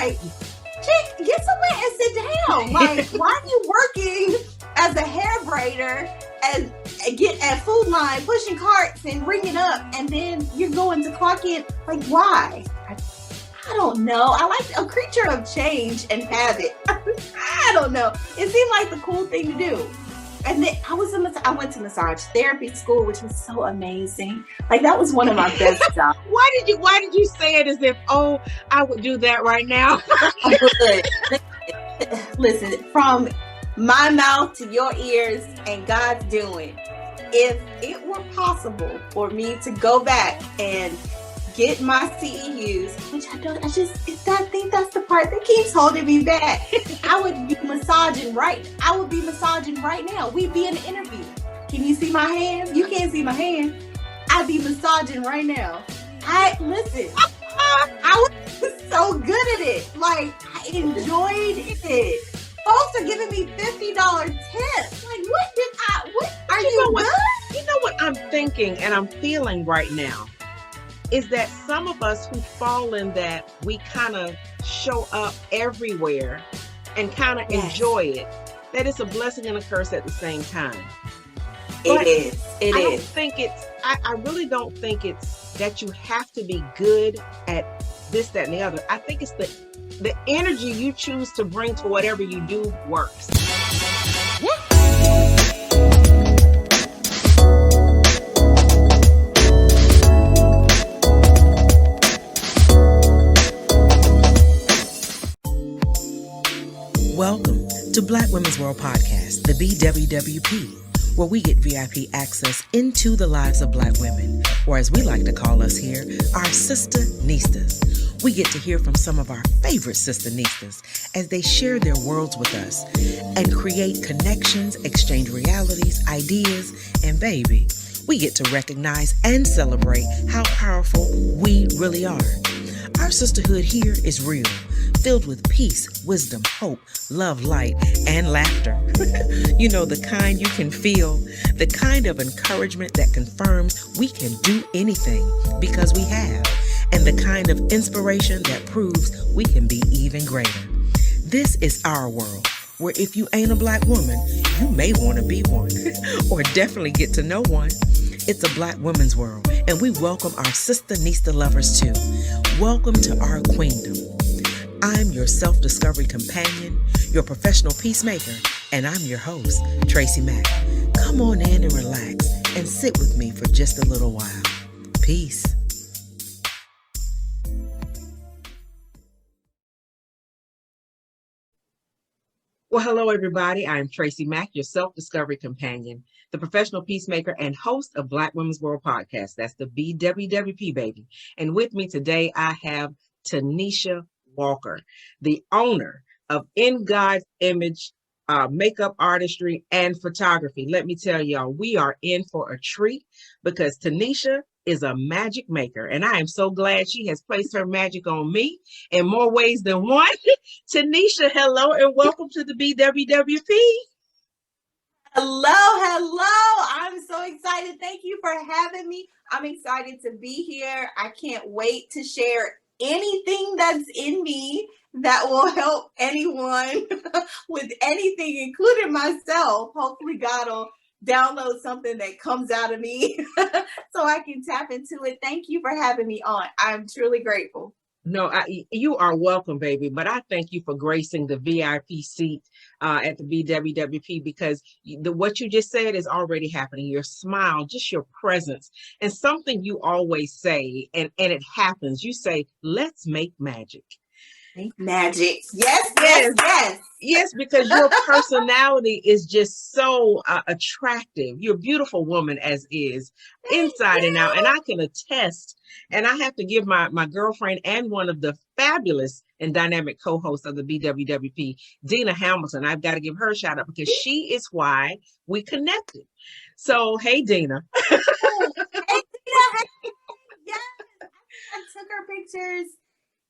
like, chick, get somewhere and sit down. Like, why are you working as a hair braider and get at Food Line, pushing carts and ringing up, and then you're going to clock in? Like, why? I don't know. I like a creature of change and habit. I don't know. It seemed like the cool thing to do. And then I went to massage therapy school, which was so amazing. Like, that was one of my best jobs. Why did you say it as if, oh, I would do that right now? Listen, from my mouth to your ears and God's doing, if it were possible for me to go back and get my CEUs, which I think that's the part that keeps holding me back. I would be massaging right now. We'd be in an interview. Can you see my hand? You can't see my hand. I'd be massaging right now. I was so good at it. Like, I enjoyed it. Folks are giving me $50 tips. Like, what are you good? You know what I'm thinking and I'm feeling right now is that some of us who fall in that, we kind of show up everywhere and kind of enjoy it, that it's a blessing and a curse at the same time. But It is. I really don't think it's that you have to be good at this, that, and the other. I think it's the energy you choose to bring to whatever you do works. Welcome to Black Women's World Podcast, the BWWP, where we get VIP access into the lives of Black women, or as we like to call us here, our Sister Nistas. We get to hear from some of our favorite Sister Nistas as they share their worlds with us and create connections, exchange realities, ideas, and baby, we get to recognize and celebrate how powerful we really are. Our sisterhood here is real, filled with peace, wisdom, hope, love, light, and laughter. You know, the kind you can feel, the kind of encouragement that confirms we can do anything because we have, and the kind of inspiration that proves we can be even greater. This is our world, where if you ain't a Black woman, you may want to be one, or definitely get to know one. It's a Black women's world, and we welcome our Sister Nista lovers too. Welcome to our queendom. I'm your self-discovery companion, your professional peacemaker, and I'm your host, TracyMac. Come on in and relax and sit with me for just a little while. Peace. Well, hello, everybody. I'm TracyMac, your self-discovery companion, the professional peacemaker, and host of Black Women's World Podcast. That's the BWWP, baby. And with me today, I have Tanisha Walker, the owner of In God's Image makeup artistry and photography. Let me tell y'all, we are in for a treat because Tanisha is a magic maker, and I am so glad she has placed her magic on me in more ways than one. Tanisha, hello, and welcome to the BWWP. Hello. I'm so excited. Thank you for having me. I'm excited to be here. I can't wait to share anything that's in me that will help anyone with anything, including myself. Hopefully God will download something that comes out of me so I can tap into it. Thank you for having me on. I'm truly grateful. No, you are welcome, baby. But I thank you for gracing the VIP seat at the BWWP because what you just said is already happening. Your smile, just your presence, and something you always say, and it happens. You say, "Let's make magic." Magic. Yes, because your personality is just so attractive. You're a beautiful woman as is, inside and out. And I can attest, and I have to give my girlfriend and one of the fabulous and dynamic co-hosts of the BWWP, Dina Hamilton, I've got to give her a shout out because she is why we connected. So, hey, Dina. Hey, Dina. Yes, I took her pictures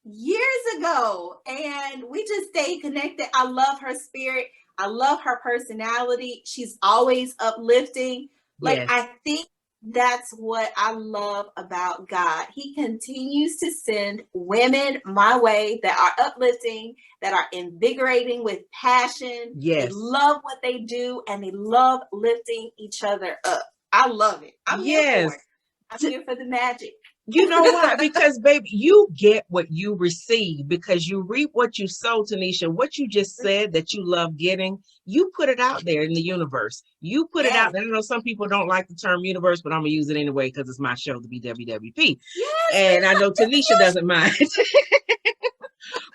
years ago and we just stayed connected. I love her spirit. I love her personality. She's always uplifting. Like, yes. I think that's what I love about God. He continues to send women my way that are uplifting, that are invigorating with passion. Yes. They love what they do and they love lifting each other up. I love it. I'm here for it. I'm here for the magic. You know why? Because, baby, you get what you receive because you reap what you sow, Tanisha. What you just said that you love getting, you put it out there in the universe. You put it out there. I know some people don't like the term universe, but I'm going to use it anyway because it's my show, the BWWP. Yes, and I know Tanisha doesn't mind.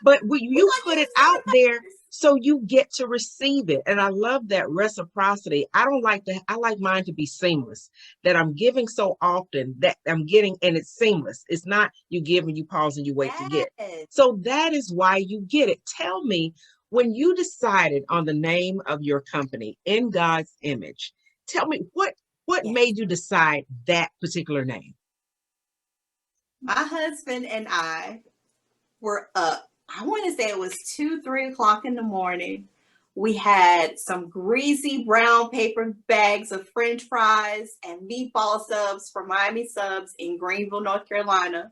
But you put it out there so you get to receive it. And I love that reciprocity. I like mine to be seamless, that I'm giving so often that I'm getting, and it's seamless. It's not you give and you pause and you wait to get. So that is why you get it. Tell me, when you decided on the name of your company, In God's Image, tell me what made you decide that particular name? My husband and I were up. I want to say it was 2-3 o'clock in the morning. We had some greasy brown paper bags of French fries and meatball subs from Miami Subs in Greenville, North Carolina.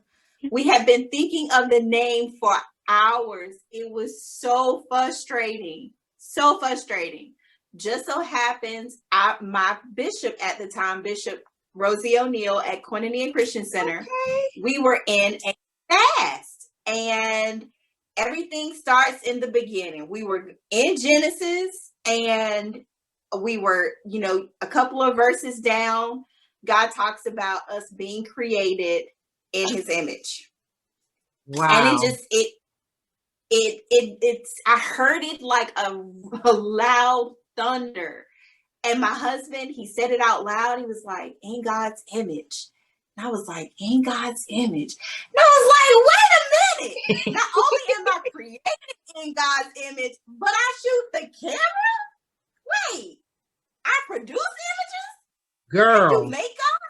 We had been thinking of the name for hours. It was so frustrating. So frustrating. Just so happens, my bishop at the time, Bishop Rosie O'Neill at Koinonia Christian Center, we were in a fast, and everything starts in the beginning. We were in Genesis, and we were, a couple of verses down. God talks about us being created in His image. Wow! And it's. I heard it like a loud thunder. And my husband, he said it out loud. He was like, "In God's image." And I was like, "In God's image." And I was like, wait a minute. Not only am I created in God's image, but I shoot the camera? Wait, I produce images? Girl. I do makeup?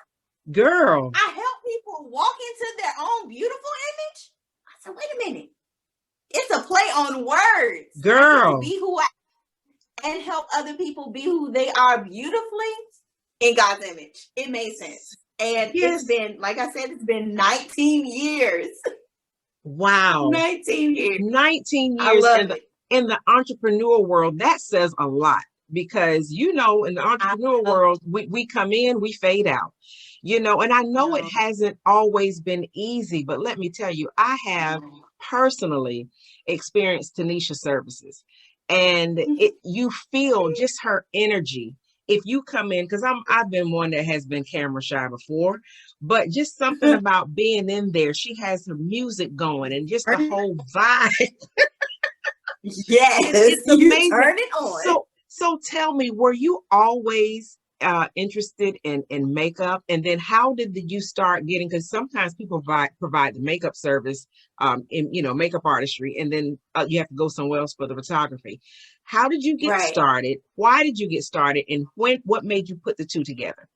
Girl. I help people walk into their own beautiful image? I said, wait a minute. It's a play on words. Girl. I get to be who I am and help other people be who they are beautifully in God's image. It made sense. And It's been, like I said, it's been 19 years. Wow. 19 years. 19 years. I love it. In the entrepreneur world, that says a lot because, in the entrepreneur world, we come in, we fade out, and I know it hasn't always been easy, but let me tell you, I have personally experienced Tanisha services, and you feel just her energy. If you come in, because I've been one that has been camera shy before, but just something about being in there. She has her music going and just the whole vibe. Yes, it's amazing. Turn it on. So tell me, were you always interested in makeup? And then how did you start getting, because sometimes people provide the makeup service in makeup artistry, and then you have to go somewhere else for the photography. How did you get started? Why did you get started? And what made you put the two together?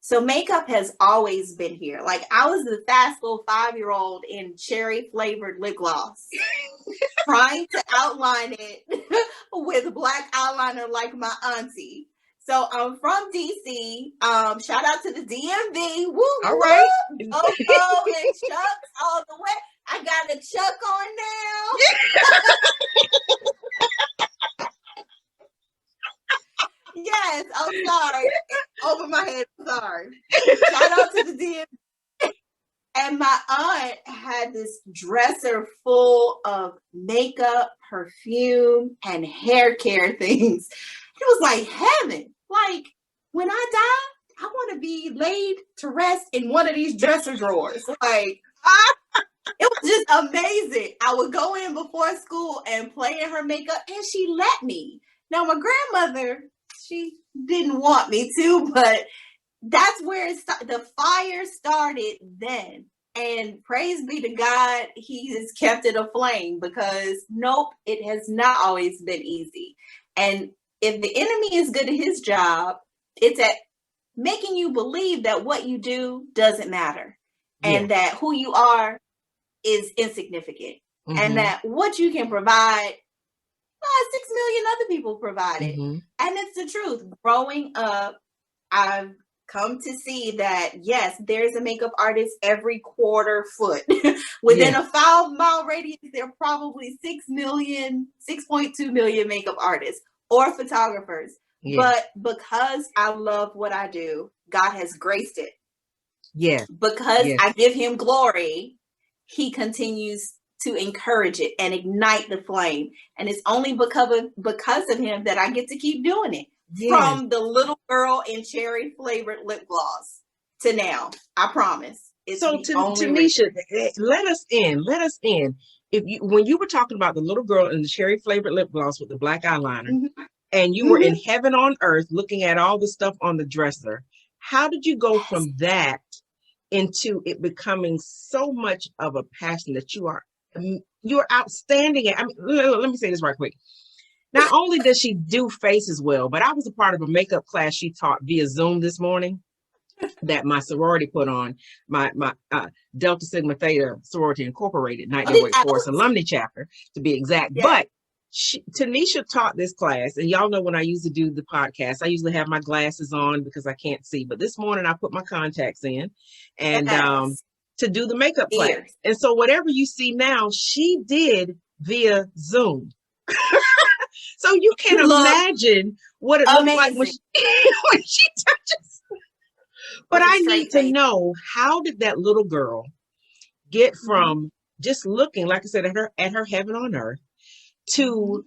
So makeup has always been here. Like, I was the fast little 5-year-old in cherry flavored lip gloss, trying to outline it with black eyeliner like my auntie. So I'm from DC. Shout out to the DMV. Woo! All right. And Chucks all the way. I got a Chuck on now. Yes, I'm sorry. Over my head, sorry. Shout out to the DMV. And my aunt had this dresser full of makeup, perfume, and hair care things. It was like heaven. Like, when I die, I want to be laid to rest in one of these dresser drawers. Like, it was just amazing. I would go in before school and play in her makeup, and she let me. Now, my grandmother, she didn't want me to, but that's where the fire started then. And praise be to God, He has kept it aflame, because nope, it has not always been easy. And if the enemy is good at his job, it's at making you believe that what you do doesn't matter, and that who you are is insignificant, and that what you can provide, 6 million other people provide it. And it's the truth. Growing up, I've come to see that, yes, there's a makeup artist every quarter foot. Within a 5-mile radius, there are probably 6.2 million makeup artists or photographers. But because I love what I do, God has graced it. Because I give him glory, he continues to encourage it and ignite the flame. And it's only because of him that I get to keep doing it. From the little girl in cherry flavored lip gloss to now, I promise. So Tanisha, let us in. When you were talking about the little girl in the cherry flavored lip gloss with the black eyeliner, and you were in heaven on earth looking at all the stuff on the dresser, how did you go from that into it becoming so much of a passion that you're outstanding at? I mean, let me say this right quick. Not only does she do faces well, but I was a part of a makeup class she taught via Zoom this morning that my sorority put on, my Delta Sigma Theta Sorority Incorporated, Nightly Wake Forest alumni chapter, to be exact. But Tanisha taught this class, and y'all know when I used to do the podcast, I usually have my glasses on because I can't see. But this morning I put my contacts in, and to do the makeup class. And so whatever you see now, she did via Zoom. So you can imagine what it looks like when she touches. But I need to know, how did that little girl get from just looking, like I said, at her heaven on earth, to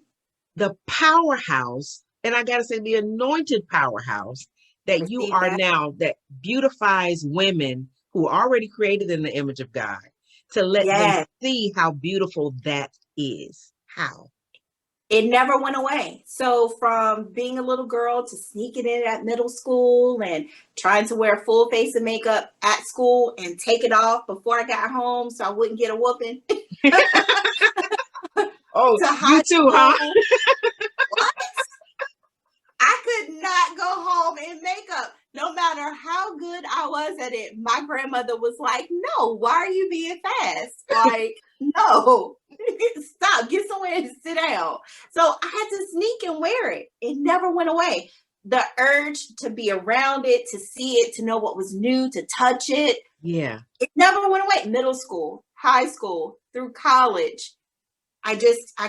the powerhouse, and I got to say the anointed powerhouse that you are now, that beautifies women who are already created in the image of God, to let them see how beautiful that is? How? It never went away. So from being a little girl to sneaking in at middle school and trying to wear a full face of makeup at school and take it off before I got home so I wouldn't get a whooping. Oh, you too, huh? What? I could not go home in makeup. No matter how good I was at it, my grandmother was like, no, why are you being fast? Like, no, stop, get somewhere and sit down. So I had to sneak and wear it. It never went away. The urge to be around it, to see it, to know what was new, to touch it. Yeah. It never went away. Middle school, high school, through college. I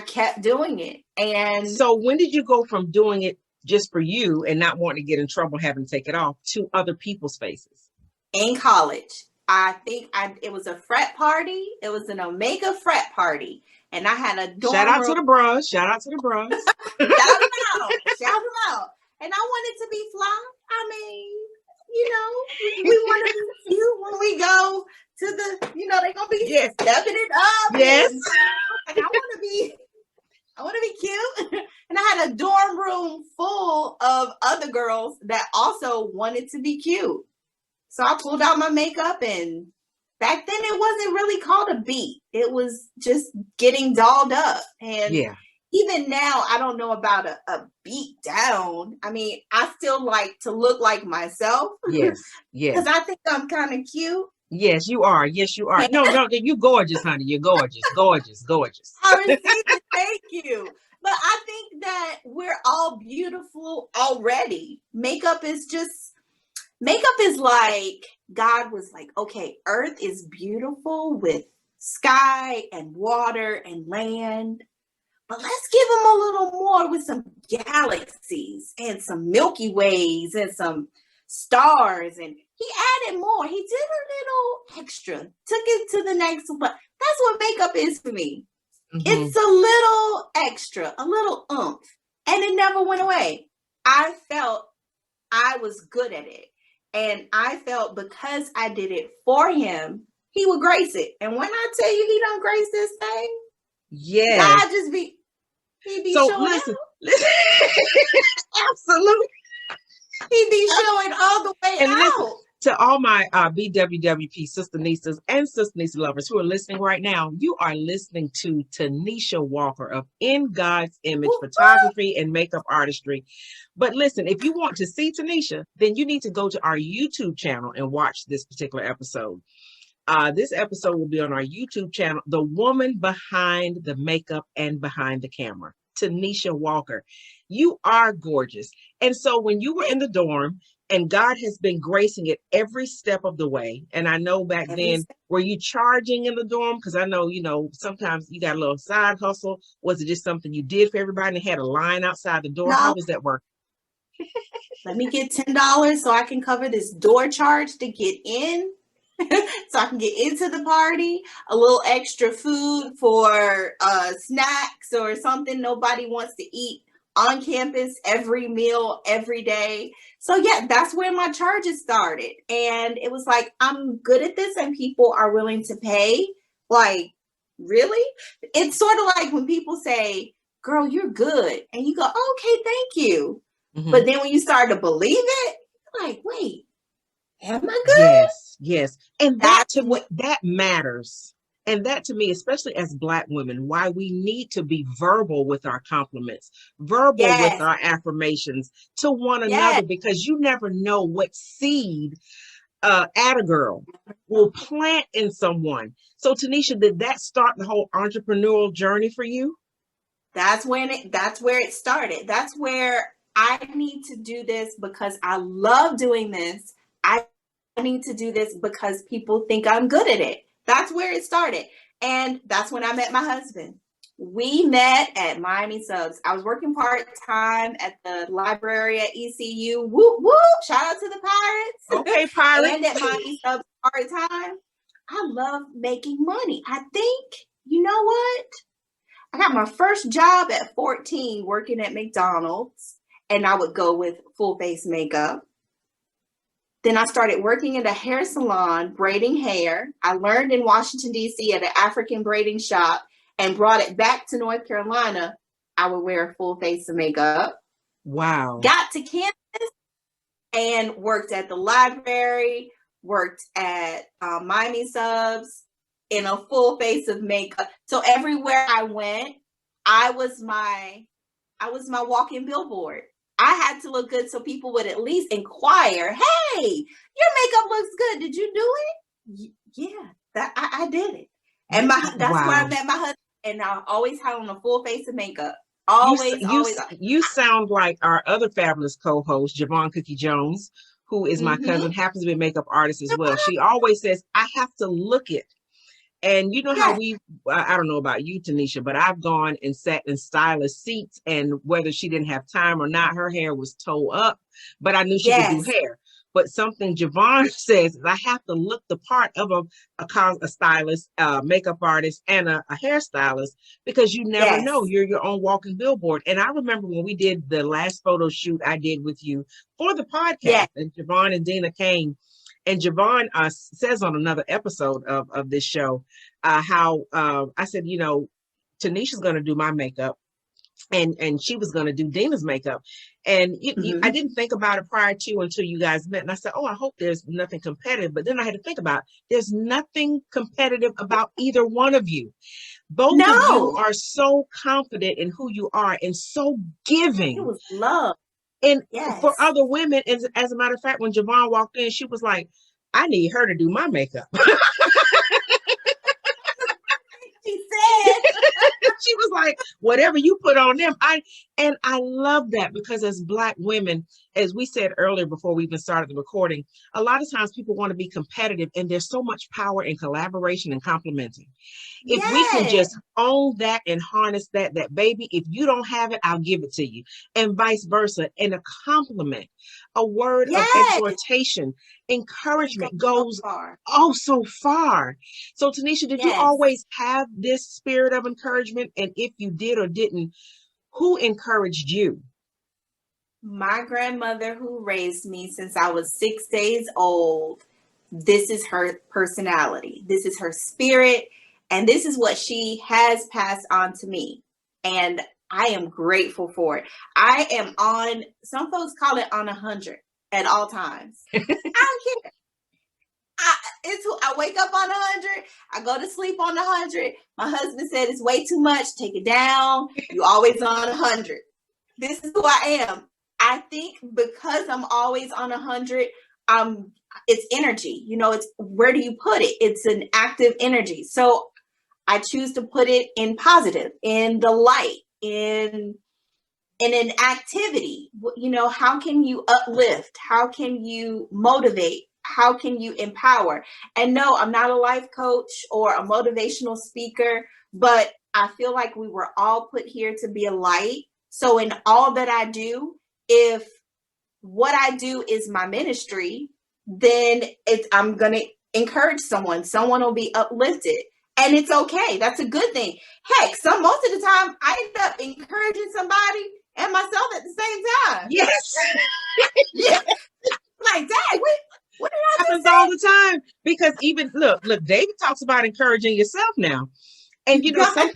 kept doing it. And so when did you go from doing it just for you and not wanting to get in trouble, having to take it off, to other people's faces? In college. I think it was a frat party. It was an Omega frat party. And I had a dorm Shout out room. to the bros. Shout out to the bros. Shout them out. Shout them out. And I wanted to be fly. I mean, we want to be cute when we go to the, they're going to be stepping it up. Yes. And I want to be cute. And I had a dorm room full of other girls that also wanted to be cute. So I pulled out my makeup, and back then it wasn't really called a beat. It was just getting dolled up. And even now, I don't know about a beat down. I mean, I still like to look like myself. Yes. Yes. Because I think I'm kind of cute. Yes, you are. Yes, you are. No, you're gorgeous, honey. You're gorgeous, gorgeous, gorgeous. I received it. Thank you. But I think that we're all beautiful already. Makeup is like, God was like, okay, earth is beautiful with sky and water and land, but let's give them a little more with some galaxies and some Milky Ways and some stars. And he added more. He did a little extra, took it to the next one. That's what makeup is for me. Mm-hmm. It's a little extra, a little oomph, and it never went away. I felt I was good at it. And I felt because I did it for him, he would grace it. And when I tell you he don't grace this thing, God he be showing out. Absolutely. He be showing all the way and out. Listen, to all my BWWP sister nieces and sister niece lovers who are listening right now, you are listening to Tanisha Walker of In God's Image Photography and Makeup Artistry. But listen, if you want to see Tanisha, then you need to go to our YouTube channel and watch this particular episode. This episode will be on our YouTube channel, The Woman Behind the Makeup and Behind the Camera. Tanisha Walker. You are gorgeous. And so when you were in the dorm, and God has been gracing it every step of the way. And I know back then, were you charging in the dorm? Because I know, sometimes you got a little side hustle. Was it just something you did for everybody and had a line outside the door? No. How was that work? Let me get $10 so I can cover this door charge to get in. So I can get into the party, a little extra food for snacks or something nobody wants to eat on campus, every meal, every day. So yeah, that's where my charges started. And it was like, I'm good at this and people are willing to pay. Like, really? It's sort of like when people say, girl, you're good. And you go, okay, thank you. Mm-hmm. But then when you start to believe it, you're like, wait, am I good? Yes. And that matters. And that to me, especially as Black women, why we need to be verbal with our compliments, verbal with our affirmations to one another, because you never know what seed a girl will plant in someone. So Tanisha, did that start the whole entrepreneurial journey for you? That's where it started. That's where I need to do this because I love doing this. I need to do this because people think I'm good at it. That's where it started. And that's when I met my husband. We met at Miami Subs. I was working part-time at the library at ECU. Whoop, whoop. Shout out to the Pirates. Okay, Pirates. And at Miami Subs part-time. I love making money. I think, you know what? I got my first job at 14 working at McDonald's. And I would go with full face makeup. Then I started working at a hair salon, braiding hair. I learned in Washington, D.C. at an African braiding shop and brought it back to North Carolina. I would wear a full face of makeup. Wow. Got to campus and worked at the library, worked at Miami Subs in a full face of makeup. So everywhere I went, I was my walking billboard. I had to look good so people would at least inquire, hey, your makeup looks good. Did you do it? Yeah, I did it. And that's where I met my husband. And I always had on a full face of makeup. Always. You sound like our other fabulous co-host, Javon Cookie Jones, who is my cousin, happens to be a makeup artist as well. She always says, I have to look it. And you know how I don't know about you, Tanisha, but I've gone and sat in stylist seats, and whether she didn't have time or not, her hair was towed up, but I knew she could do hair. But something Javon says is I have to look the part of a stylist, makeup artist, and a hairstylist, because you never know. You're your own walking billboard. And I remember when we did the last photo shoot I did with you for the podcast, and Javon and Dina came. And Javon says on another episode of this show how I said, Tanisha's going to do my makeup, and she was going to do Dina's makeup. And I didn't think about it prior to until you guys met. And I said, I hope there's nothing competitive. But then I had to think about there's nothing competitive about either one of you. Both of you are so confident in who you are and so giving. It was love. And for other women, as a matter of fact, when Javon walked in, she was like, I need her to do my makeup. She said. She was like, whatever you put on them. I love that, because as Black women, as we said earlier before we even started the recording, a lot of times people want to be competitive, and there's so much power in collaboration and complimenting. If we can just own that and harness that baby, if you don't have it, I'll give it to you, and vice versa. And a compliment, a word of exhortation, encouragement goes so far. So Tanisha, did you always have this spirit of encouragement? And if you did or didn't, who encouraged you? My grandmother, who raised me since I was 6 days old. This is her personality. This is her spirit. And this is what she has passed on to me. And I am grateful for it. I am on, some folks call it on 100 at all times. I don't care. I wake up on 100. I go to sleep on 100. My husband said it's way too much. Take it down. You always on 100. This is who I am. I think because I'm always on 100, it's energy. It's where do you put it? It's an active energy. So I choose to put it in positive, in the light. in an activity. You know, how can you uplift? How can you motivate? How can you empower? And no, I'm not a life coach or a motivational speaker, but I feel like we were all put here to be a light. So in all that I do, if what I do is my ministry, then I'm going to encourage someone. Someone will be uplifted. And it's okay. That's a good thing. Heck, most of the time I end up encouraging somebody and myself at the same time. Yes. Yeah. Like, dang, what did I happens just say? all the time. Because even look, David talks about encouraging yourself now. And you know, some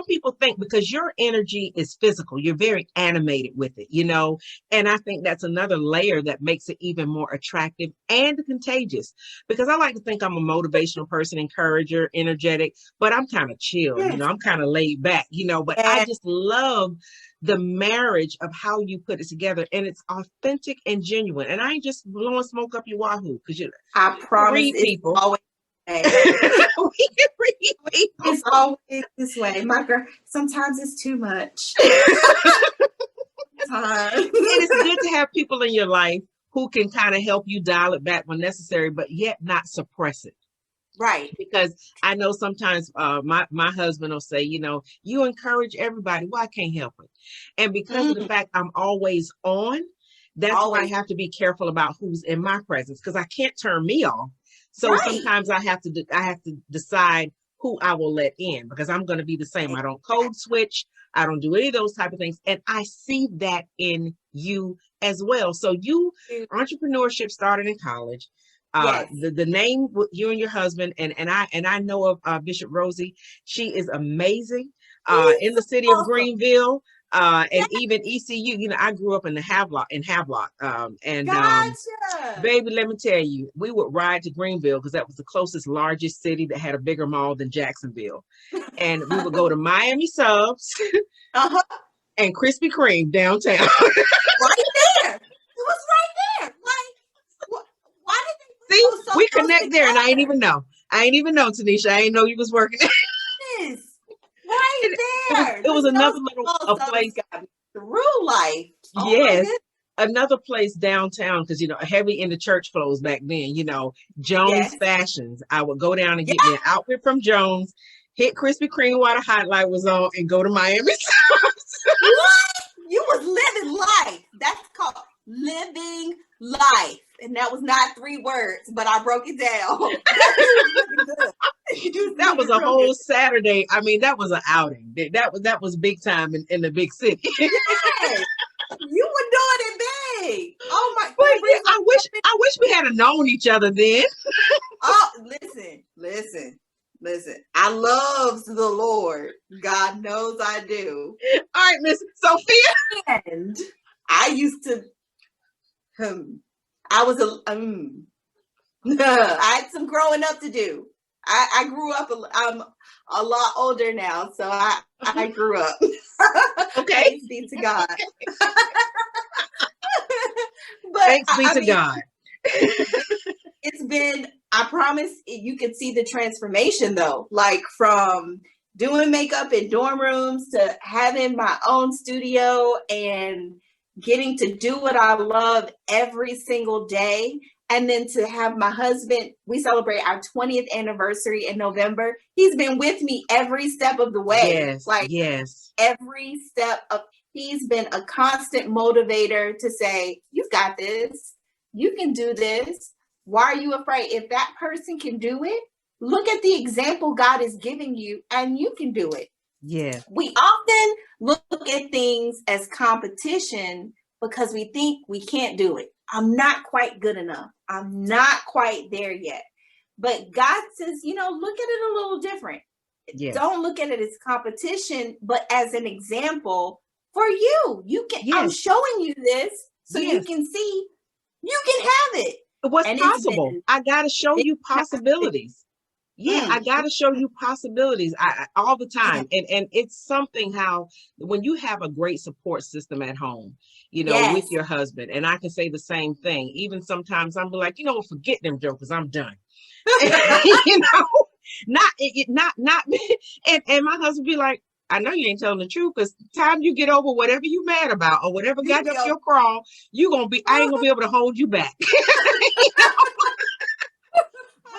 people think because your energy is physical, you're very animated with it, you know, and I think that's another layer that makes it even more attractive and contagious, because I like to think I'm a motivational person, encourager, energetic, but I'm kind of chill, you know, I'm kind of laid back, you know, but I just love the marriage of how you put it together, and it's authentic and genuine. And I ain't just blowing smoke up your wahoo, because I promise people. Always it's always this way. My girl, sometimes it's too much. It is good to have people in your life who can kind of help you dial it back when necessary, but yet not suppress it. Right. Because I know sometimes my husband will say, you know, you encourage everybody. Well, I can't help it. And because of the fact I'm always on, that's why I have to be careful about who's in my presence, because I can't turn me off. So sometimes I have to decide who I will let in, because I'm going to be the same. I don't code switch. I don't do any of those type of things. And I see that in you as well. So entrepreneurship started in college. The name you and your husband, and I know of Bishop Rosie. She is amazing in the city of Greenville. And even ECU, you know, I grew up in Havelock, baby, let me tell you, we would ride to Greenville because that was the closest, largest city that had a bigger mall than Jacksonville. And we would go to Miami Subs and Krispy Kreme downtown. Right there. It was right there. Like, why did they see? We connect there, and I ain't even know, Tanisha. I ain't know you was working. Yes. Right there. It was another little place through life. Yes. Another place downtown, because, you know, heavy into church clothes back then, you know, Jones Fashions. I would go down and get me an outfit from Jones, hit Krispy Kreme while the highlight was on, and go to Miami. What? You was living life. That's called living life. And that was not 3 words, but I broke it down. That was a whole Saturday. I mean, that was an outing. That was big time in the big city. Yes. You were doing it big. Oh my! I wish we had known each other then. Oh, listen. I love the Lord. God knows I do. All right, Miss Sophia. And I used to. I was I had some growing up to do. I grew up. I'm a lot older now, so I grew up. Okay. Thanks be to God. But thanks be to God. It's been, I promise you can see the transformation though, like from doing makeup in dorm rooms to having my own studio and getting to do what I love every single day. And then to have my husband, we celebrate our 20th anniversary in November. He's been with me every step of the way. Every step of, he's been a constant motivator to say, you've got this. You can do this. Why are you afraid? If that person can do it, look at the example God is giving you and you can do it. Yeah. We often look at things as competition because we think we can't do it. I'm not quite good enough. I'm not quite there yet. But God says, you know, look at it a little different. Yes. Don't look at it as competition, but as an example for you. You can. Yes. I'm showing you this so you can see you can have it. What's possible? I got to show you possibilities. Yeah, I got to show you possibilities all the time. And it's something how when you have a great support system at home, you know, with your husband, and I can say the same thing. Even sometimes I'm like, you know, forget them jokers. I'm done. You know, not and my husband be like, I know you ain't telling the truth, because time you get over whatever you mad about or whatever got up your crawl, I ain't gonna be able to hold you back.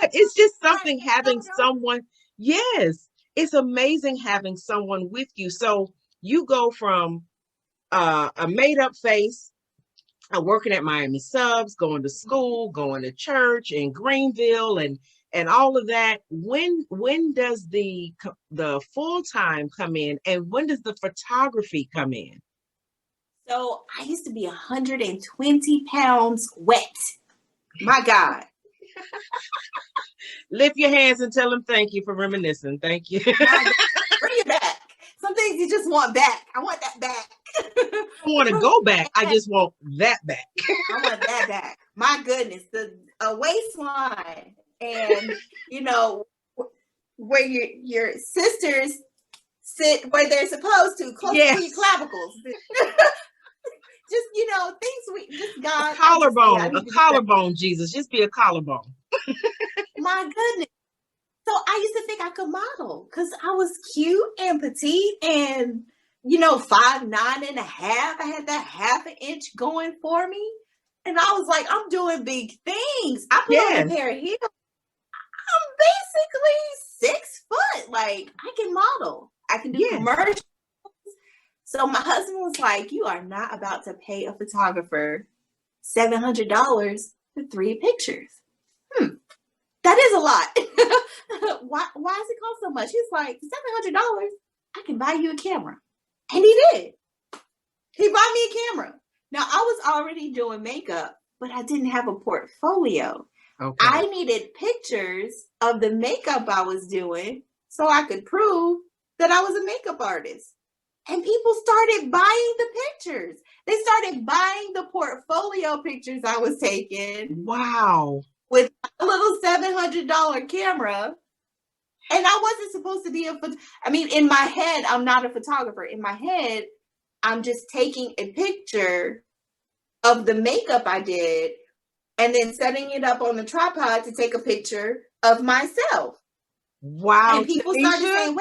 But it's just something having someone. Yes, it's amazing having someone with you. So you go from a made up face, working at Miami Subs, going to school, going to church in Greenville, and all of that. When does the full time come in, and when does the photography come in? So I used to be 120 pounds wet. My God. Lift your hands and tell them thank you for reminiscing. Thank you. Bring it back. Some things you just want back. I want that back. I don't want to go back. I just want that back. I want that back. My goodness, the waistline, and where your sisters sit where they're supposed to, close to your clavicles. Just things God. A collarbone, Jesus. Just be a collarbone. My goodness. So I used to think I could model because I was cute and petite and 5'9.5". I had that half an inch going for me. And I was like, I'm doing big things. I put on a pair of heels. I'm basically 6 foot. Like, I can model. I can do commercials. So my husband was like, you are not about to pay a photographer $700 for 3 pictures. That is a lot. Why does it cost so much? He's like, $700, I can buy you a camera. And he did. He bought me a camera. Now, I was already doing makeup, but I didn't have a portfolio. Okay. I needed pictures of the makeup I was doing so I could prove that I was a makeup artist. And people started buying the pictures. They started buying the portfolio pictures I was taking. Wow. With a little $700 camera. And I wasn't supposed to be in my head, I'm not a photographer. In my head, I'm just taking a picture of the makeup I did and then setting it up on the tripod to take a picture of myself. Wow. And people started saying,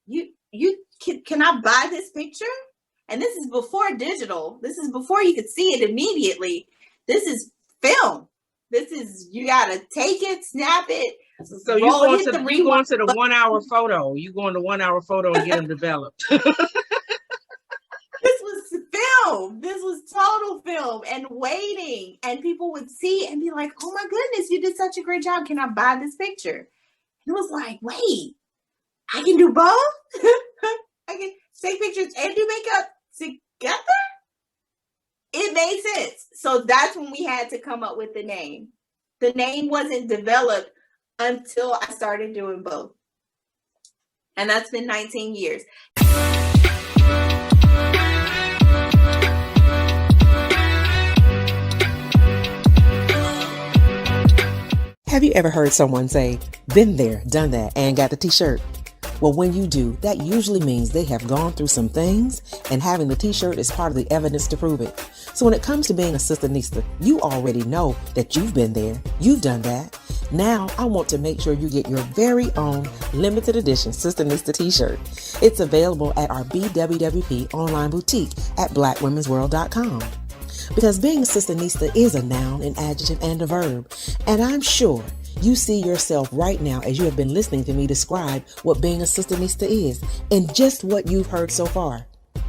wait, can I buy this picture? And this is before digital. This is before you could see it immediately. This is film. This is, you got to take it, snap it. So you going to the 1 hour photo. You going to 1 hour photo and get them developed. This was film. This was total film and waiting. And people would see and be like, oh my goodness, you did such a great job. Can I buy this picture? And it was like, wait, I can do both? I can take pictures and do makeup together? It made sense. So that's when we had to come up with the name. The name wasn't developed until I started doing both. And that's been 19 years. Have you ever heard someone say, been there, done that, and got the t-shirt? Well, when you do, that usually means they have gone through some things, and having the t-shirt is part of the evidence to prove it. So when it comes to being a Sistanista, you already know that you've been there, you've done that. Now, I want to make sure you get your very own limited edition Sistanista t-shirt. It's available at our BWWP online boutique at blackwomensworld.com. Because being a Sistanista is a noun, an adjective, and a verb. And I'm sure you see yourself right now as you have been listening to me describe what being a Sistanista is and just what you've heard so far.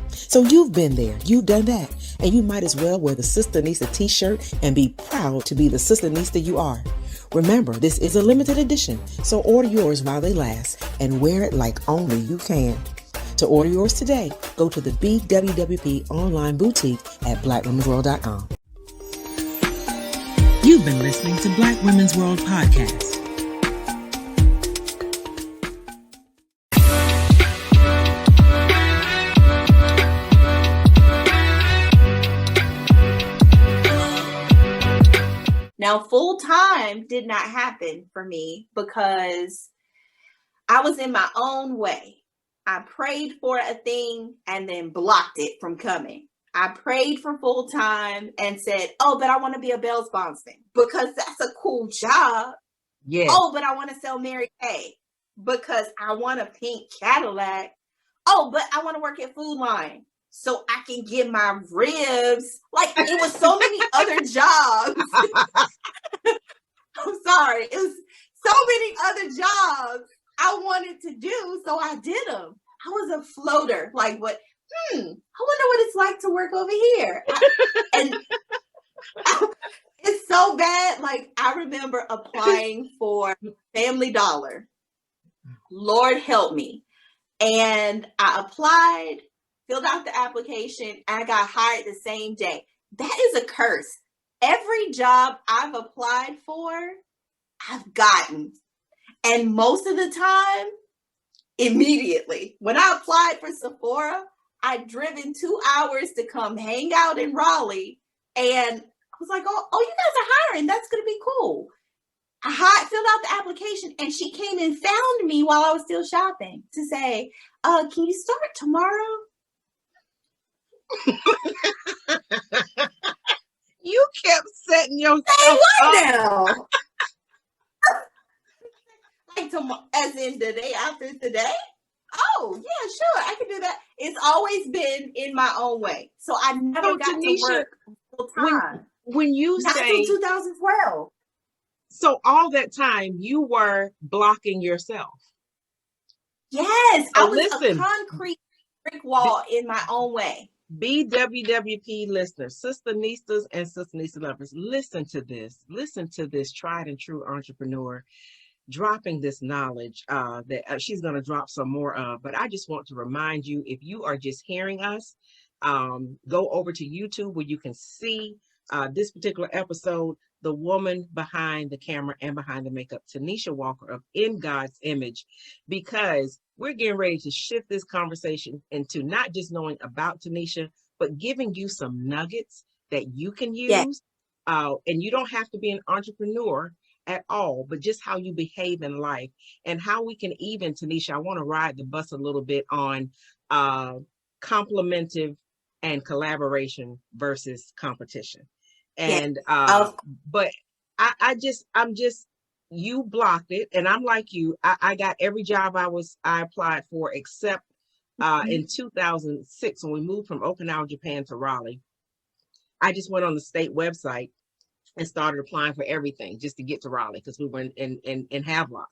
So you've been there, you've done that, and you might as well wear the Sistanista t-shirt and be proud to be the Sistanista you are. Remember, this is a limited edition, so order yours while they last and wear it like only you can. To order yours today, go to the BWWP online boutique at blackwomensworld.com. You've been listening to Black Women's World Podcast. Now, full time did not happen for me because I was in my own way. I prayed for a thing and then blocked it from coming. I prayed for full time and said, oh, but I want to be a Bell's bondsman because that's a cool job. Yeah. Oh, but I want to sell Mary Kay because I want a pink Cadillac. oh, but I want to work at Food Line so I can get my ribs. Like, it was so many other jobs. I'm sorry. It was so many other jobs I wanted to do, so I did them. I was a floater. Like, what? I wonder what it's like to work over here. It's so bad. Like, I remember applying for Family Dollar. Lord help me. And I applied, filled out the application, and I got hired the same day. That is a curse. Every job I've applied for, I've gotten. And most of the time, immediately. When I applied for Sephora, I'd driven 2 hours to come hang out in Raleigh. And I was like, oh, you guys are hiring. That's going to be cool. I filled out the application, and she came and found me while I was still shopping to say, can you start tomorrow? You kept setting yourself up. Now. Like tomorrow, as in the day after today? Oh, yeah, sure, I can do that. It's always been in my own way. So I never got to work full time. When you Not say until 2012. So all that time you were blocking yourself. Yes, So I was listen, a concrete brick wall in my own way. BWWP listeners, Sister Nistas and Sister Nista lovers, listen to this. Listen to this tried and true entrepreneur dropping this knowledge that she's going to drop some more of. But I just want to remind you, if you are just hearing us, go over to YouTube where you can see this particular episode, the woman behind the camera and behind the makeup, Tanisha Walker of In God's Image, because we're getting ready to shift this conversation into not just knowing about Tanisha, but giving you some nuggets that you can use. And you don't have to be an entrepreneur at all, but just how you behave in life and how we can even, Tanisha, I want to ride the bus a little bit on complementive and collaboration versus competition. And but I'm just you blocked it, and I'm like you. I got every job I applied for except in 2006 when we moved from Okinawa, Japan to Raleigh. I just went on the state website and started applying for everything just to get to Raleigh because we were in Havelock.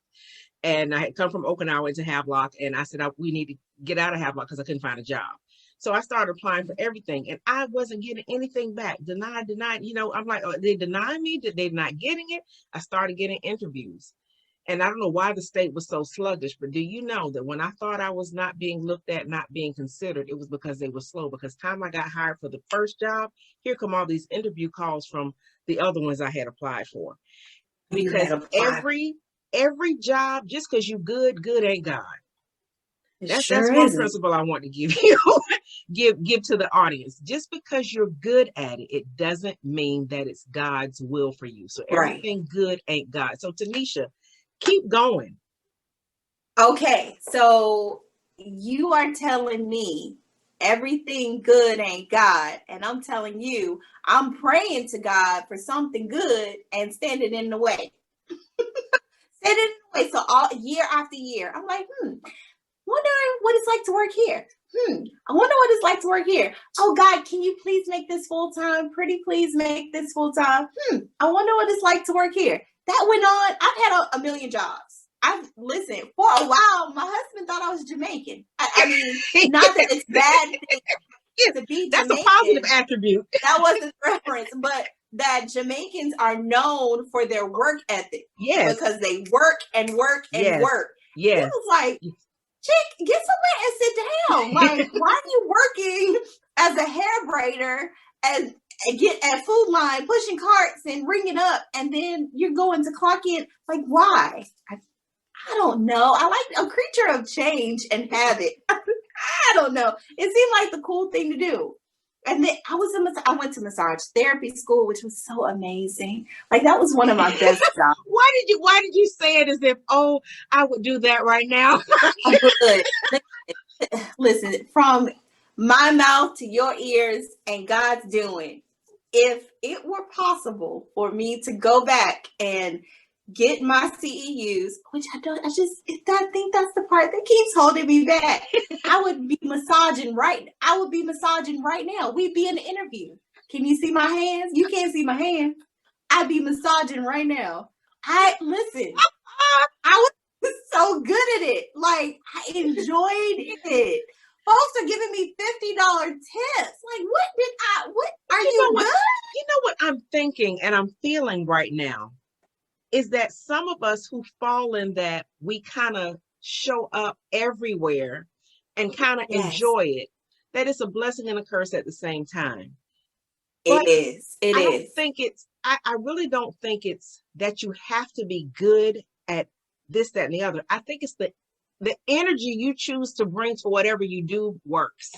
And I had come from Okinawa into Havelock, and I said we need to get out of Havelock because I couldn't find a job. So I started applying for everything, and I wasn't getting anything back. Denied. You know, I'm like, oh, they denied me? Did they not getting it? I started getting interviews. And I don't know why the state was so sluggish, but do you know that when I thought I was not being looked at, not being considered, it was because they were slow. Because time I got hired for the first job, here come all these interview calls from the other ones I had applied for. Because every job, just because you good ain't God. That's one principle I want to give you, give to the audience. Just because you're good at it, it doesn't mean that it's God's will for you. So everything good ain't God. So Tanisha, keep going. Okay, so you are telling me everything good ain't God, and I'm telling you, I'm praying to God for something good and standing in the way. Standing in the way. So all year after year, I'm like, wondering what it's like to work here. I wonder what it's like to work here. Oh God, can you please make this full time? Pretty please make this full time. I wonder what it's like to work here. That went on. I've had a million jobs. Listen, for a while, my husband thought I was Jamaican. I mean, not that it's bad to be That's Jamaican. a positive attribute. That wasn't reference, but that Jamaicans are known for their work ethic. Yes. Because they work and work and work. Yes. It was like, chick, get somewhere and sit down. Like, why are you working as a hair braider and get at Food Line, pushing carts and ringing up, and then you're going to clock in? Like, why? I don't know. I like a creature of change and habit. I don't know. It seemed like the cool thing to do. And then I went to massage therapy school, which was so amazing. Like, that was one of my best jobs. Why did you say it as if, oh, I would do that right now? Listen, from my mouth to your ears and God's doing, if it were possible for me to go back and get my CEUs, which I think that's the part that keeps holding me back. I would be massaging right now. We'd be in an interview. Can you see my hands? You can't see my hands. I'd be massaging right now. I was so good at it. Like, I enjoyed it. Folks are giving me $50 tips. Like, what are you good? You know what I'm thinking and I'm feeling right now is that some of us who fall in that, we kind of show up everywhere and kind of enjoy it, that it's a blessing and a curse at the same time. But it is. I really don't think it's that you have to be good at this, that, and the other. I think it's the energy you choose to bring to whatever you do works.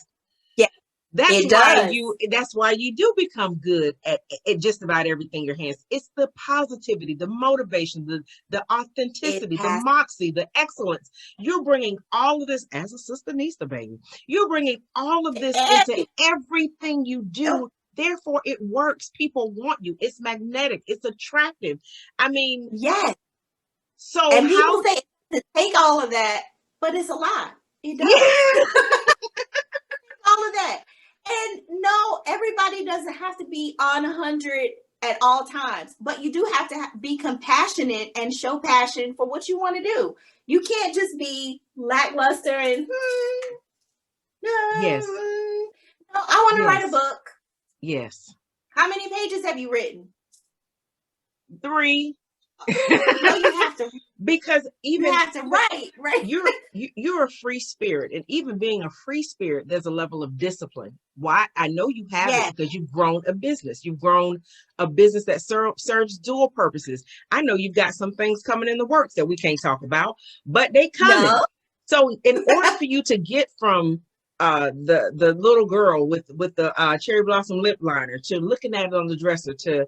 Yeah. That's why you do become good at just about everything your hands. It's the positivity, the motivation, the authenticity, the moxie, the excellence. You're bringing all of this as a Sister Nista, baby. You're bringing all of this into everything you do. Therefore, it works. People want you. It's magnetic. It's attractive. I mean, yes. So and people say to take all of that, but it's a lie. It does. All of that. And no, everybody doesn't have to be on 100 at all times, but you do have to be compassionate and show passion for what you want to do. You can't just be lackluster and yes. No, I want to write a book. Yes. How many pages have you written? 3. No, you have to. Because even you have to write, right? You're a free spirit, and even being a free spirit, there's a level of discipline. Why? I know you have it because you've grown a business. You've grown a business that serves dual purposes. I know you've got some things coming in the works that we can't talk about, but they coming. No. So in order for you to get from the little girl with the cherry blossom lip liner to looking at it on the dresser to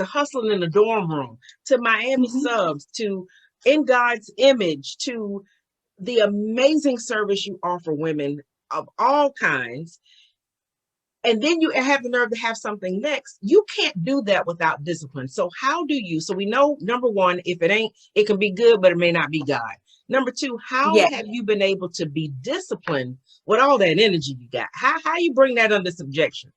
hustling in the dorm room to Miami subs to In God's Image to the amazing service you offer women of all kinds, and then you have the nerve to have something next, you can't do that without discipline. So how do you? So we know, number one, if it ain't, it can be good, but it may not be God. Number two, how have you been able to be disciplined with all that energy you got? How you bring that under subjection?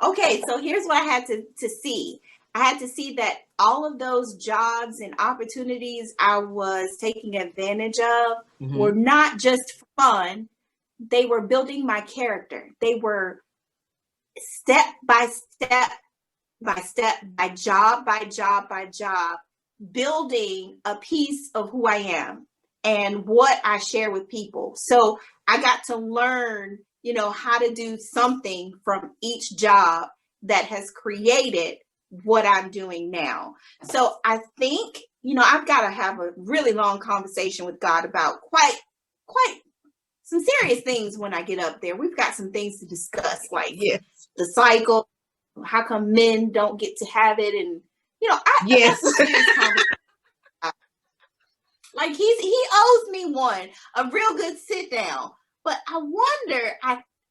Okay, so here's what I had to see. I had to see that all of those jobs and opportunities I was taking advantage of were not just fun. They were building my character. They were step by step, by job, building a piece of who I am and what I share with people. So I got to learn, how to do something from each job that has created what I'm doing now. So I think, I've got to have a really long conversation with God about quite some serious things when I get up there. We've got some things to discuss, like the cycle, how come men don't get to have it, and like he owes me one, a real good sit down. But I wonder,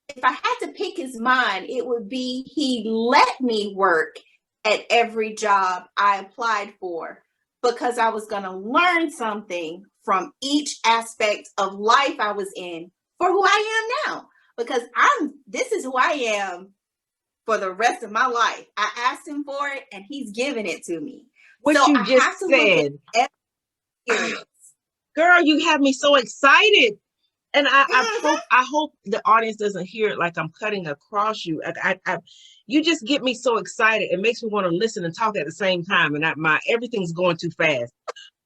if I had to pick his mind, it would be he let me work at every job I applied for because I was going to learn something from each aspect of life I was in for who I am now. Because this is who I am for the rest of my life. I asked him for it and he's giving it to me. What so you I just said, girl, you have me so excited. And I hope the audience doesn't hear it like I'm cutting across you. You just get me so excited. It makes me want to listen and talk at the same time. And everything's going too fast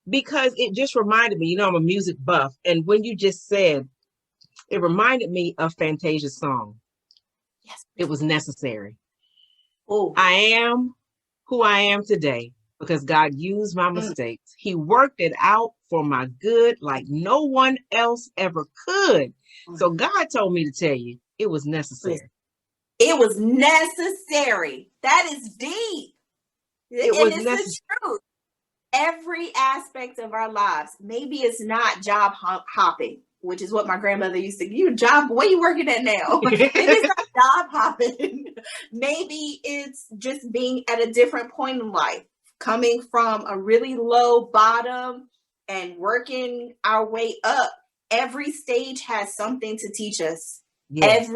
because it just reminded me, I'm a music buff. And when you just said, it reminded me of Fantasia's song. Yes. It was necessary. Oh, I am who I am today because God used my mistakes. He worked it out for my good like no one else ever could. So God told me to tell you it was necessary. It was necessary. That is deep. It's the truth. Every aspect of our lives. Maybe it's not job hopping, which is what my grandmother used to do. Job, where you working at now? Maybe it's not job hopping. Maybe it's just being at a different point in life. coming from a really low bottom and working our way up. Every stage has something to teach us. Yes.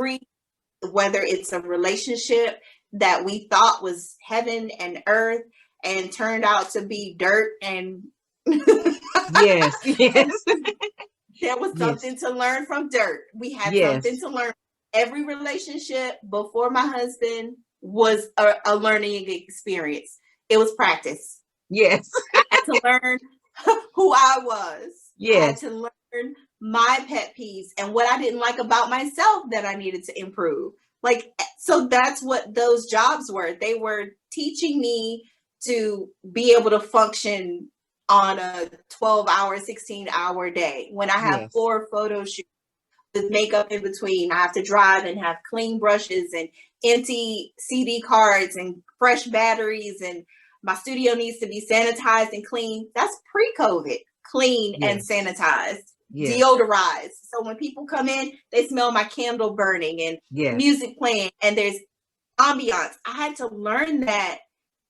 Whether it's a relationship that we thought was heaven and earth and turned out to be dirt and Yes. Yes. there was something to learn from dirt. We had something to learn. Every relationship before my husband was a learning experience. It was practice. Yes. I had to learn who I was. Yes. I had to learn my pet peeves and what I didn't like about myself that I needed to improve. Like, so that's what those jobs were. They were teaching me to be able to function on a 12-hour, 16-hour day. When I have 4 photo shoots with makeup in between, I have to drive and have clean brushes and empty CD cards and fresh batteries, and my studio needs to be sanitized and clean. That's pre-COVID, clean and sanitized, deodorized. So when people come in, they smell my candle burning and music playing, and there's ambiance. I had to learn that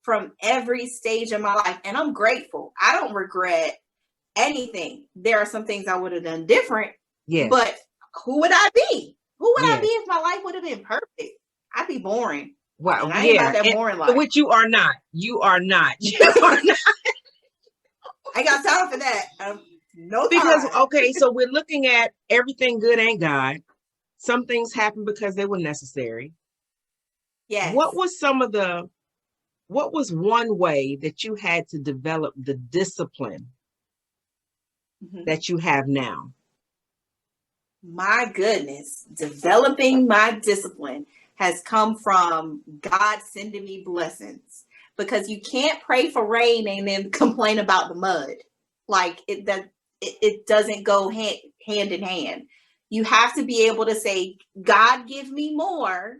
from every stage of my life, and I'm grateful. I don't regret anything. There are some things I would have done different, but who would I be? Who would I be if my life would have been perfect? I'd be boring. Wow. And I ain't about that boring life. Which you are not. You are not. You are not. I got time for that. No time. Because, okay, so we're looking at everything good ain't God. Some things happen because they were necessary. Yes. What was one way that you had to develop the discipline that you have now? My goodness, developing my discipline has come from God sending me blessings, because you can't pray for rain and then complain about the mud. Like it doesn't go hand in hand. You have to be able to say, God, give me more.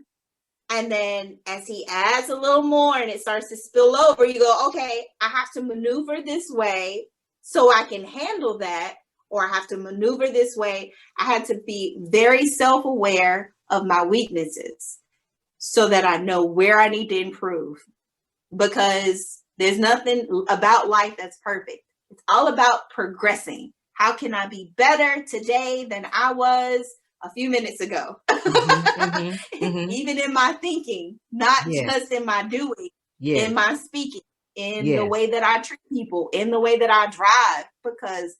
And then as he adds a little more and it starts to spill over, you go, okay, I have to maneuver this way so I can handle that, or I have to maneuver this way. I had to be very self-aware of my weaknesses so that I know where I need to improve, because there's nothing about life that's perfect. It's all about progressing. How can I be better today than I was a few minutes ago? Even in my thinking, not just in my doing, in my speaking, in the way that I treat people, in the way that I drive. Because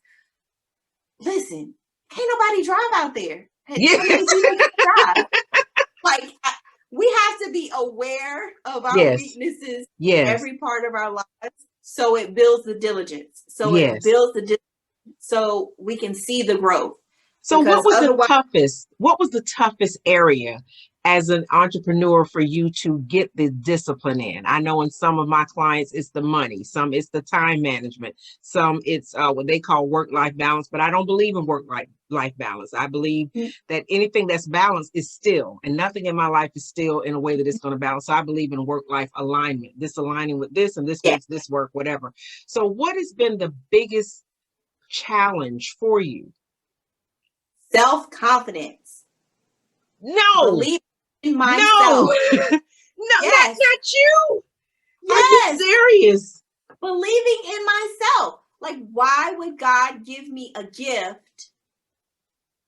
listen, can't nobody drive out there. Drive. Like, we have to be aware of our weaknesses in every part of our lives, so it builds the diligence. So it builds the diligence so we can see the growth. So what was the toughest area as an entrepreneur for you to get the discipline in? I know in some of my clients, it's the money, some it's the time management, some it's what they call work-life balance, but I don't believe in work-life balance. I believe that anything that's balanced is still, and nothing in my life is still in a way that it's going to balance. So I believe in work-life alignment, this aligning with this, and this makes this work, whatever. So what has been the biggest challenge for you? Self-confidence. No. Believe in myself. No. That's not you. Yes. Are you serious? Believing in myself. Like, why would God give me a gift?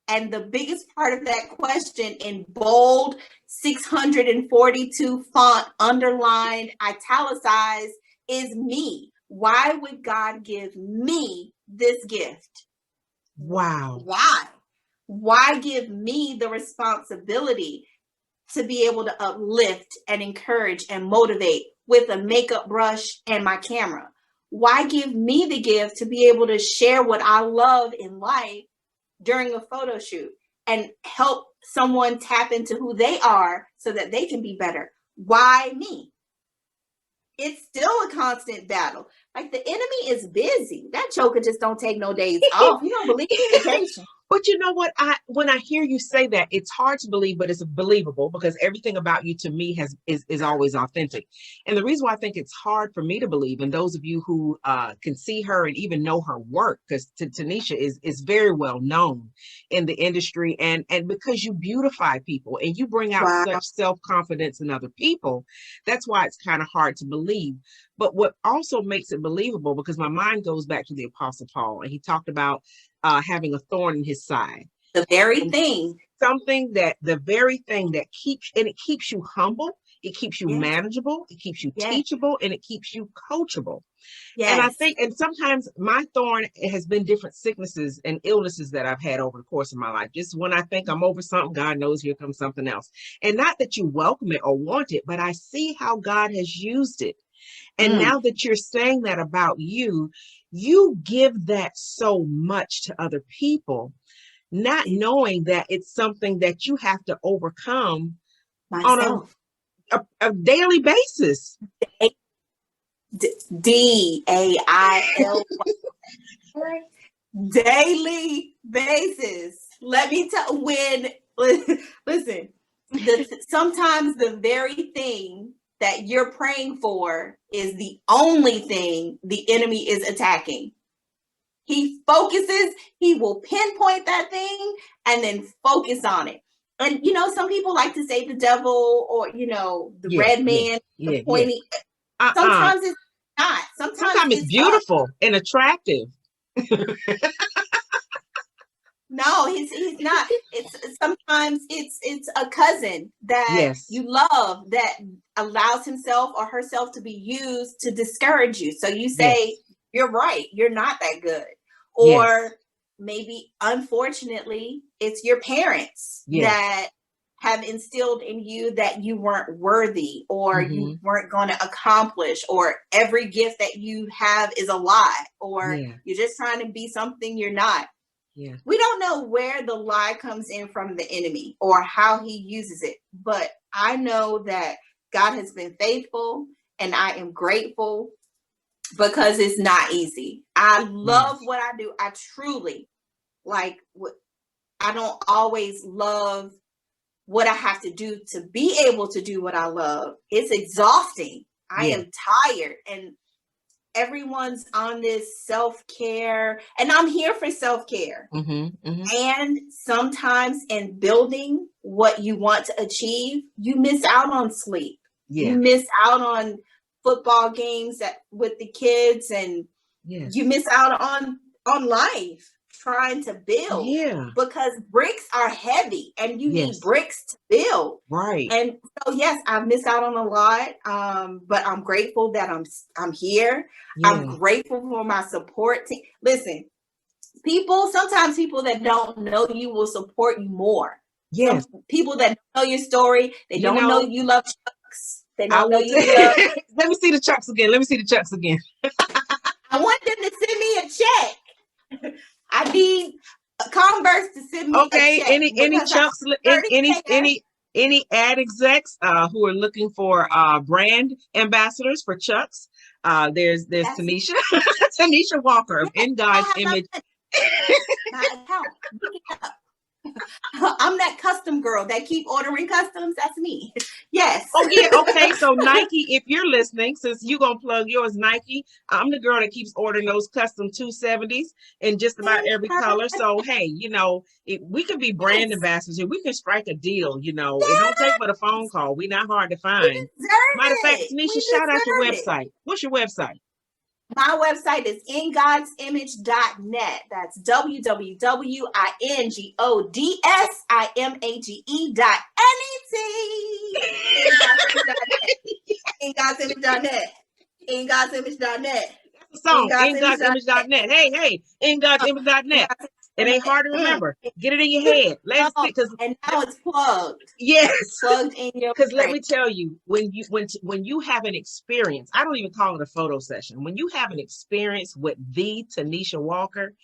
And the biggest part of that question in bold, 642 font, underlined, italicized, is me. Why would God give me this gift? Wow. Why? Why give me the responsibility to be able to uplift and encourage and motivate with a makeup brush and my camera? Why give me the gift to be able to share what I love in life during a photo shoot and help someone tap into who they are so that they can be better? Why me? It's still a constant battle. Like, the enemy is busy. That joker just don't take no days off. You don't believe in vacation. But you know what? When I hear you say that, it's hard to believe, but it's believable because everything about you to me is always authentic. And the reason why I think it's hard for me to believe, and those of you who can see her and even know her work, because Tanisha is very well known in the industry, and because you beautify people and you bring out Wow. such self-confidence in other people, that's why it's kind of hard to believe. But what also makes it believable, because my mind goes back to the Apostle Paul, and he talked about having a thorn in his side. The very And thing. the very thing that keeps you humble, it keeps you Yes. manageable, it keeps you Yes. teachable, and it keeps you coachable. Yes. And I think, and sometimes my thorn has been different sicknesses and illnesses that I've had over the course of my life. Just when I think I'm over something, God knows here comes something else. And not that you welcome it or want it, but I see how God has used it. And now that you're saying that about you, you give that so much to other people, not knowing that it's something that you have to overcome myself on a daily basis. DAIL daily basis. Let me tell listen, sometimes the very thing that you're praying for is the only thing the enemy is attacking. He will pinpoint that thing and then focus on it. And, some people like to say the devil or, the red man, the pointy. Sometimes it's not. Sometimes it's beautiful and attractive. No, he's not. Sometimes it's a cousin that you love that allows himself or herself to be used to discourage you. So you say, you're right, you're not that good. Or maybe, unfortunately, it's your parents that have instilled in you that you weren't worthy or you weren't going to accomplish, or every gift that you have is a lie, or you're just trying to be something you're not. Yeah. We don't know where the lie comes in from the enemy or how he uses it, but I know that God has been faithful and I am grateful because it's not easy. I love what I do. I truly I don't always love what I have to do to be able to do what I love. It's exhausting. I am tired, and everyone's on this self-care, and I'm here for self-care. And sometimes in building what you want to achieve, you miss out on sleep. You miss out on football games with the kids, and you miss out on life trying to build because bricks are heavy and you need bricks to build. Right. And so, yes, I've missed out on a lot, but I'm grateful that I'm here. I'm grateful for my support team. Listen, sometimes people that don't know you will support you more. Yes. Some people that don't know your story, they don't know you love Chucks. They don't know you love. Let me see the Chucks again. I want them to send me a check. I need Converse to send me a check. Any Chucks, any ad execs who are looking for brand ambassadors for Chucks, there's Tanisha Tanisha Walker of In God's Image. My account. Look it up. I'm that custom girl that keep ordering customs. That's me. Yes. Oh yeah. Okay. So Nike, if you're listening, since you're gonna plug yours, Nike, I'm the girl that keeps ordering those custom 270s in just about every color. So hey, we can be brand ambassadors here. We can strike a deal. It don't take but a phone call. We're not hard to find. Matter of fact, Tanisha, shout out your website. What's your website? My website is ingodsimage.net. That's www.ingodsimage.net. ingodsimage.net. ingodsimage.net. Song, ingodsimage.net. Hey, ingodsimage.net. It ain't hard to remember. Get it in your head. And now it's plugged. Yes. Plugged in your Because let me tell you, when you have an experience, I don't even call it a photo session. When you have an experience with the Tanisha Walker,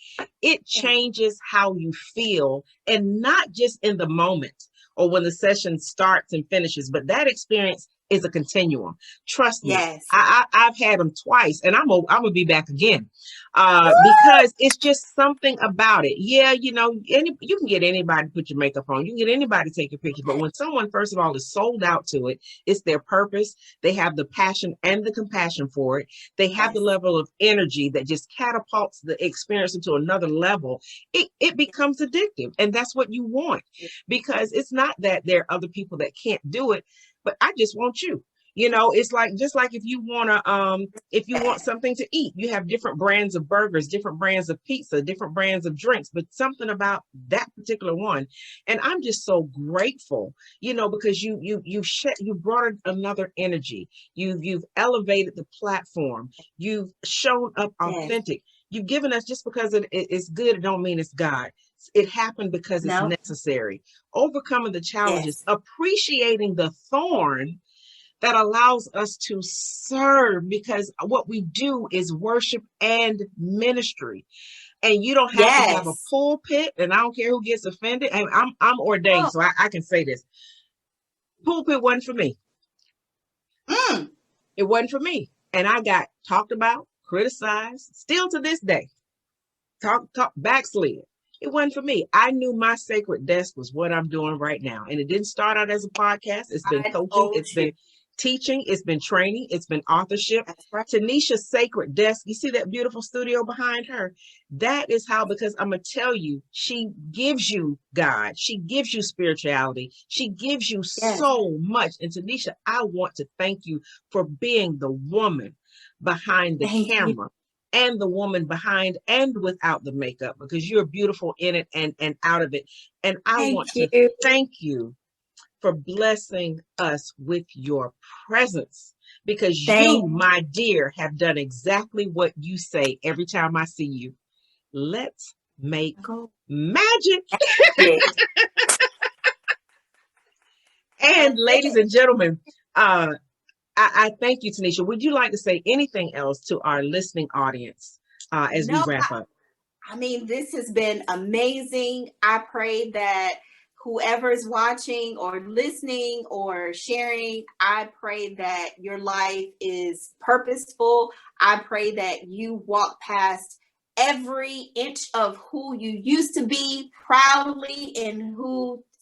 it changes how you feel, and not just in the moment or when the session starts and finishes, but that experience is a continuum. Trust me. Yes. I've had them twice, and I'm gonna be back again, because it's just something about it. Yeah, you know, you can get anybody to put your makeup on. You can get anybody to take your picture. But when someone, first of all, is sold out to it, it's their purpose. They have the passion and the compassion for it. They have the level of energy that just catapults the experience into another level. It becomes addictive, and that's what you want, because it's not that there are other people that can't do it, but I just want you. You know, it's like, just like if you want something to eat, you have different brands of burgers, different brands of pizza, different brands of drinks, but something about that particular one. And I'm just so grateful, you know, because you brought another energy. You've elevated the platform. You've shown up authentic. You've given us, just because it's good, it don't mean it's God. It happened because it's necessary. Overcoming the challenges, appreciating the thorn that allows us to serve, because what we do is worship and ministry. And you don't have to have a pulpit, and I don't care who gets offended. And I'm ordained, so I can say this. Pulpit wasn't for me. It wasn't for me. And I got talked about, criticized, still to this day. Talk backslid. It wasn't for me. I knew my sacred desk was what I'm doing right now. And it didn't start out as a podcast. It's been coaching. It's been teaching. It's been training. It's been authorship. Right. Tanisha's sacred desk. You see that beautiful studio behind her? That is how, because I'm going to tell you, she gives you God. She gives you spirituality. She gives you so much. And Tanisha, I want to thank you for being the woman behind the camera. And the woman behind and without the makeup, because you're beautiful in it and out of it. And I want to thank you for blessing us with your presence, because you, my dear, have done exactly what you say every time I see you. Let's make magic. And ladies and gentlemen, I thank you, Tanisha. Would you like to say anything else to our listening audience as we wrap up? I mean, this has been amazing. I pray that whoever's watching or listening or sharing, I pray that your life is purposeful. I pray that you walk past every inch of who you used to be proudly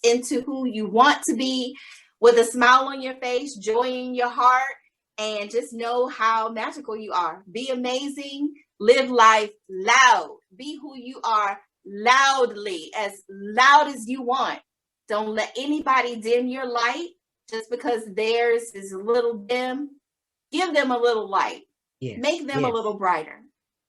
into who you want to be, with a smile on your face, joy in your heart, and just know how magical you are. Be amazing. Live life loud. Be who you are loudly, as loud as you want. Don't let anybody dim your light just because theirs is a little dim. Give them a little light. Make them a little brighter.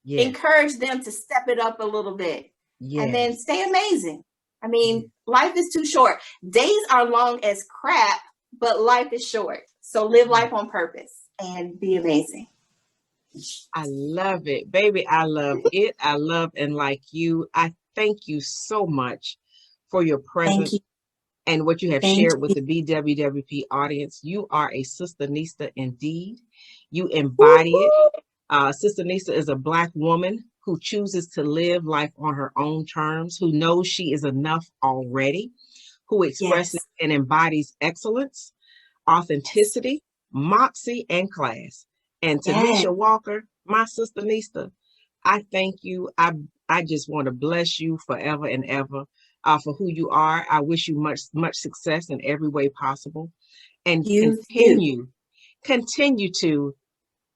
Encourage them to step it up a little bit. And then stay amazing. I mean, life is too short. Days are long as crap, but life is short. So live life on purpose and be amazing. I love it, baby. I love it. I love and like you. I thank you so much for your presence and what you have shared with the BWWP audience. You are a Sister Nista indeed. You embody it. Sister Nista is a Black woman who chooses to live life on her own terms, who knows she is enough already, who expresses and embodies excellence, authenticity, moxie, and class. And Tanisha Walker, my Sister Nista, I thank you. I just want to bless you forever and ever for who you are. I wish you much success in every way possible, and continue to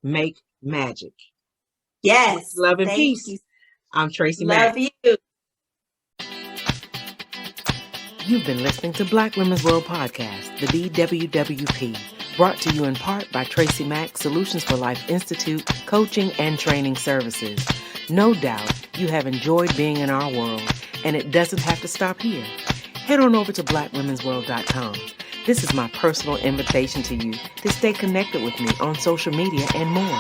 make magic. Yes. Love and peace. You. I'm TracyMac. Love you. You've been listening to Black Women's World Podcast, the BWWP, brought to you in part by TracyMac Solutions for Life Institute, coaching and training services. No doubt you have enjoyed being in our world, and it doesn't have to stop here. Head on over to blackwomensworld.com. This is my personal invitation to you to stay connected with me on social media and more.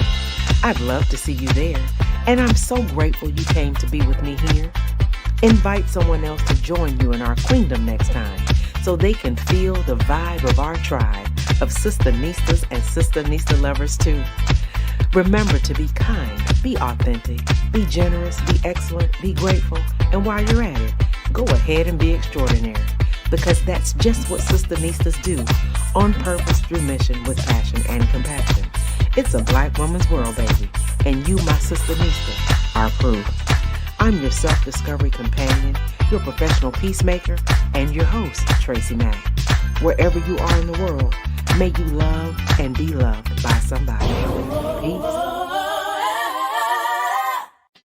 I'd love to see you there, and I'm so grateful you came to be with me here. Invite someone else to join you in our queendom next time so they can feel the vibe of our tribe of Sister Nistas and Sister Nista lovers too. Remember to be kind, be authentic, be generous, be excellent, be grateful, and while you're at it, go ahead and be extraordinary. because that's just what Sister Nistas do, on purpose through mission with passion and compassion. It's a Black woman's world, baby, and you, my Sister Nista, are proof. I'm your self-discovery companion, your professional peacemaker, and your host, TracyMac. Wherever you are in the world, may you love and be loved by somebody. Peace.